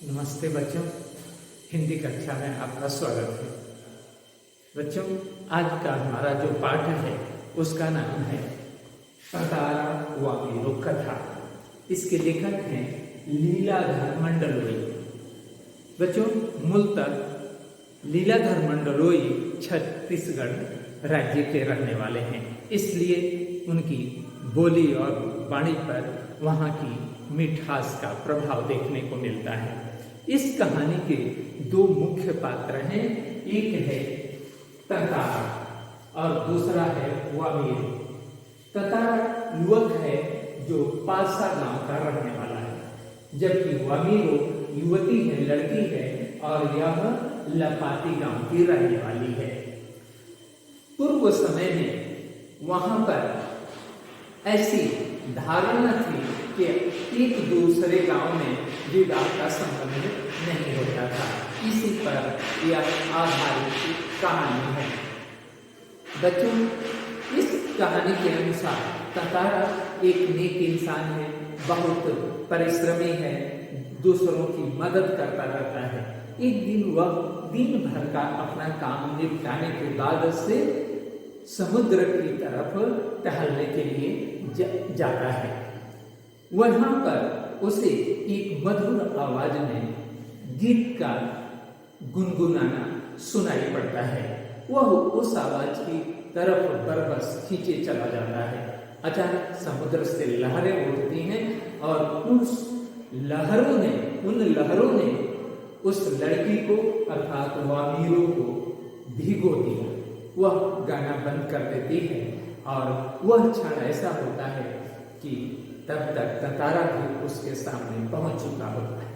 नमस्ते बच्चों, हिंदी कक्षा में आपका स्वागत है। बच्चों, आज का हमारा जो पाठ है उसका नाम है ततारा वामीरो कथा। इसके लेखक हैं लीलाधर मंडलोई। बच्चों, मूलतः लीलाधर मंडलोई छत्तीसगढ़ राज्य के रहने वाले हैं, इसलिए उनकी बोली और वाणी पर वहाँ की मिठास का प्रभाव देखने को मिलता है। इस कहानी के दो मुख्य पात्र हैं, एक है ततारा और दूसरा है वामीरो। ततारा युवक है जो पासा गांव का रहने वाला है, जबकि वामीरो युवती है, लड़की है और यह लपाती गांव की रहने वाली है। पूर्व समय में वहां पर ऐसी धारणा थी कि एक दूसरे गांव में विवाह का संबंध नहीं होता था। इसी पर यह आधारित कहानी है। बच्चों, इस कहानी के अनुसार ततारा एक नेक इंसान है, बहुत परिश्रमी है, दूसरों की मदद करता रहता है। एक दिन वह दिन भर का अपना काम निपटाने के बाद से समुद्र की तरफ टहलने के लिए जाता है। वहां पर उसे एक मधुर आवाज में गीत का गुनगुनाना सुनाई पड़ता है। वह उस आवाज की तरफ बरबस खींचे चला जाता है। अचानक समुद्र से लहरें उठती हैं और उन लहरों ने उस लड़की को अर्थात वामीरो को भिगो दिया। वह गाना बंद कर देती है और वह क्षण ऐसा होता है कि तब तक ततारा भी उसके सामने पहुंच चुका होता है।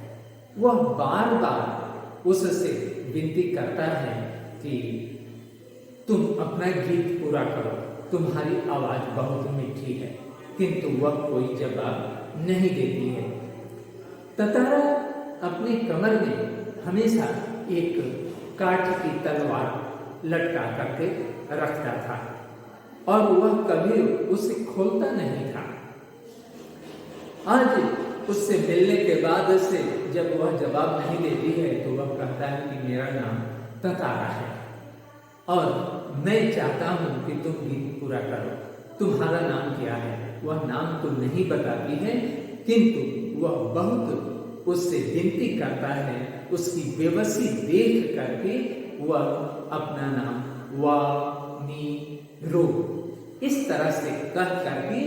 वह बार बार उससे विनती करता है कि तुम अपना गीत पूरा करो, तुम्हारी आवाज बहुत मीठी है, किंतु वह कोई जवाब नहीं देती है। ततारा अपने कमर में हमेशा एक काठ की तलवार लटका करके रखता था और वह कभी उसे खोलता नहीं था। आज उससे मिलने के बाद से जब वह जवाब नहीं देती है तो वह कहता है कि मेरा नाम ततारा है और मैं चाहता हूं कि तुम गीत पूरा करो। तुम्हारा नाम क्या है? वह नाम तो नहीं बताती है, किंतु वह बहुत उससे विनती करता है। उसकी बेबसी देख करके वह अपना नाम वामीरो इस तरह से कह करके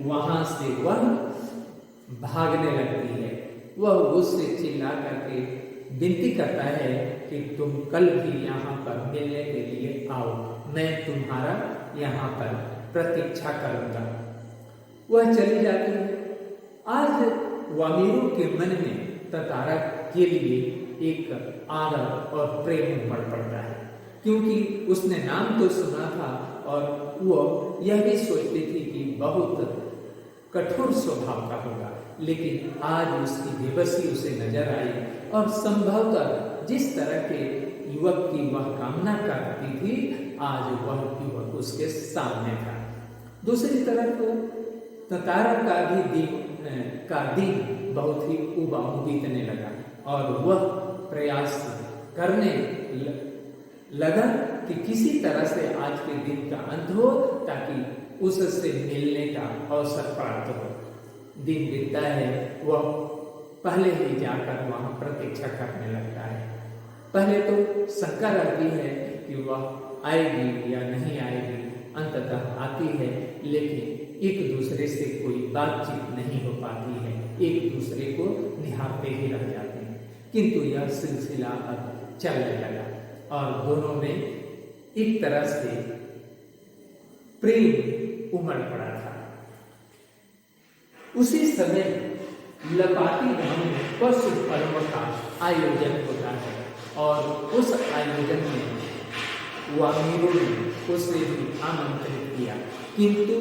वहां से वह भागने लगती है। वह उससे चिल्ला करके विनती करता है कि तुम कल भी यहाँ पर मिलने के लिए आओ, मैं तुम्हारा यहाँ पर प्रतीक्षा करूंगा। वह चली जाती है। आज वामीरो के मन में ततारा के लिए एक आदर और प्रेम उमड़ पड़ता है, क्योंकि उसने नाम तो सुना था और वह यह भी सोचती थी कि बहुत कठोर स्वभाव का होगा, लेकिन आज उसकी बेबसी उसे नजर आई और संभवतः जिस तरह के युवक की वह कामना करती थी, आज वह युवक उसके सामने था। दूसरी तरफ ततारा का दिन बहुत ही उबाऊ बीतने लगा और वह प्रयास करने लगा कि किसी तरह से आज के दिन का अंत हो ताकि उससे मिलने का अवसर प्राप्त हो। दिन बीतता है, वह पहले ही जाकर वहां प्रतीक्षा करने लगता है। पहले तो शंका रहती है कि वह आएगी या नहीं आएगी। अंततः आती है, लेकिन एक दूसरे से कोई बातचीत नहीं हो पाती है, एक दूसरे को निहारते ही रह जाते हैं। किंतु यह सिलसिला अब चलने लगा और दोनों में एक तरह से प्रेम उमड़ पड़ा था। उसी समय लपाटी गांव में पशु पर्व का आयोजन होता है और उस आयोजन में वामीरो ने उसे भी आमंत्रित किया, किंतु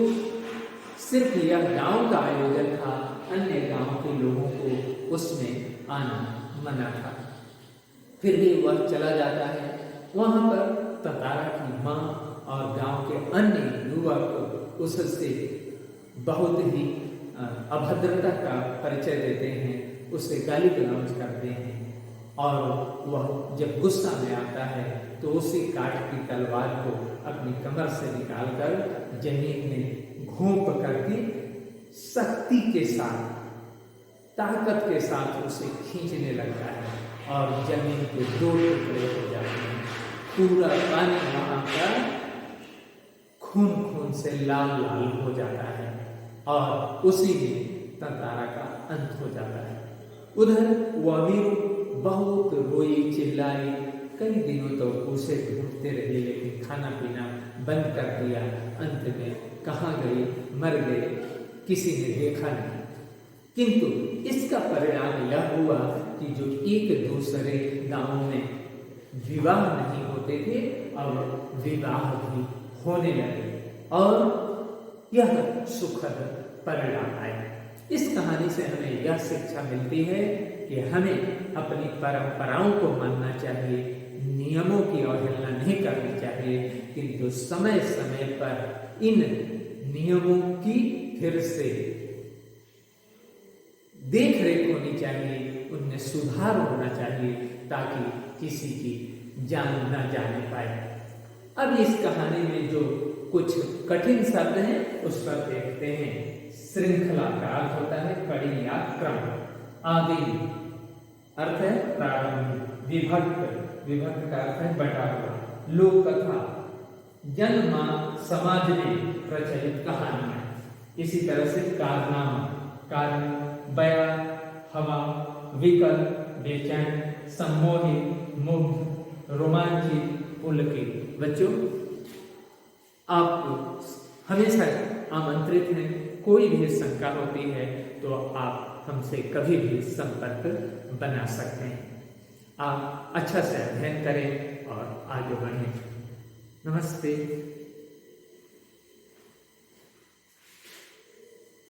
सिर्फ यह गांव का आयोजन था, अन्य गांव के लोगों को उसमें आना मना था। फिर भी वह चला जाता है। वहां पर ततारा की माँ और गांव के अन्य युवक उससे बहुत ही अभद्रता का परिचय देते हैं उसे गाली गलौज करते हैं और वह जब गुस्सा में आता है तो उसी काठ की तलवार को अपनी कमर से निकालकर जमीन में घोंप करके शक्ति के साथ, ताकत के साथ उसे खींचने लगता है और जमीन के 2 टुकड़े हो जाते हैं। पूरा पानी वहां का खून खून से लाल लाल हो जाता है और उसी में तंतारा का अंत हो जाता है। उधर वामीरु बहुत रोई चिल्लाई, कई दिनों तक उसे ढूंढते रहे लेकिन खाना पीना बंद कर दिया। अंत में कहाँ गई, मर गए, किसी ने देखा नहीं। किंतु इसका परिणाम यह हुआ कि जो एक दूसरे गांवों में विवाह नहीं होते थे और विवाह भी होने लगे और यह सुखद परिणाम आए। इस कहानी से हमें यह शिक्षा मिलती है कि हमें अपनी परंपराओं को मानना चाहिए, नियमों की अवहेलना नहीं करनी चाहिए, किंतु समय समय पर इन नियमों की फिर से देख रेख होनी चाहिए, उनमें सुधार होना चाहिए ताकि किसी की जान न जाने पाए। अब इस कहानी में जो कुछ कठिन शब्द हैं उस पर देखते हैं। श्रृंखला का अर्थ होता है कड़ी या क्रम। आदि अर्थ है प्रारंभ। विभक्त, विभक्त का अर्थ है बटा हुआ। लोक कथा, जन्म समाज में प्रचलित कहानियां। इसी तरह से कारनामा, कारण, बयां, हवा, विकल, बेचैन, सम्मोहित, मुग्ध, रोमांचित, पुलकित। बच्चों, आप हमेशा आमंत्रित हैं। कोई भी शंका होती है तो आप हमसे कभी भी संपर्क बना सकते हैं। आप अच्छा से अध्ययन करें और आगे बढ़ें। नमस्ते।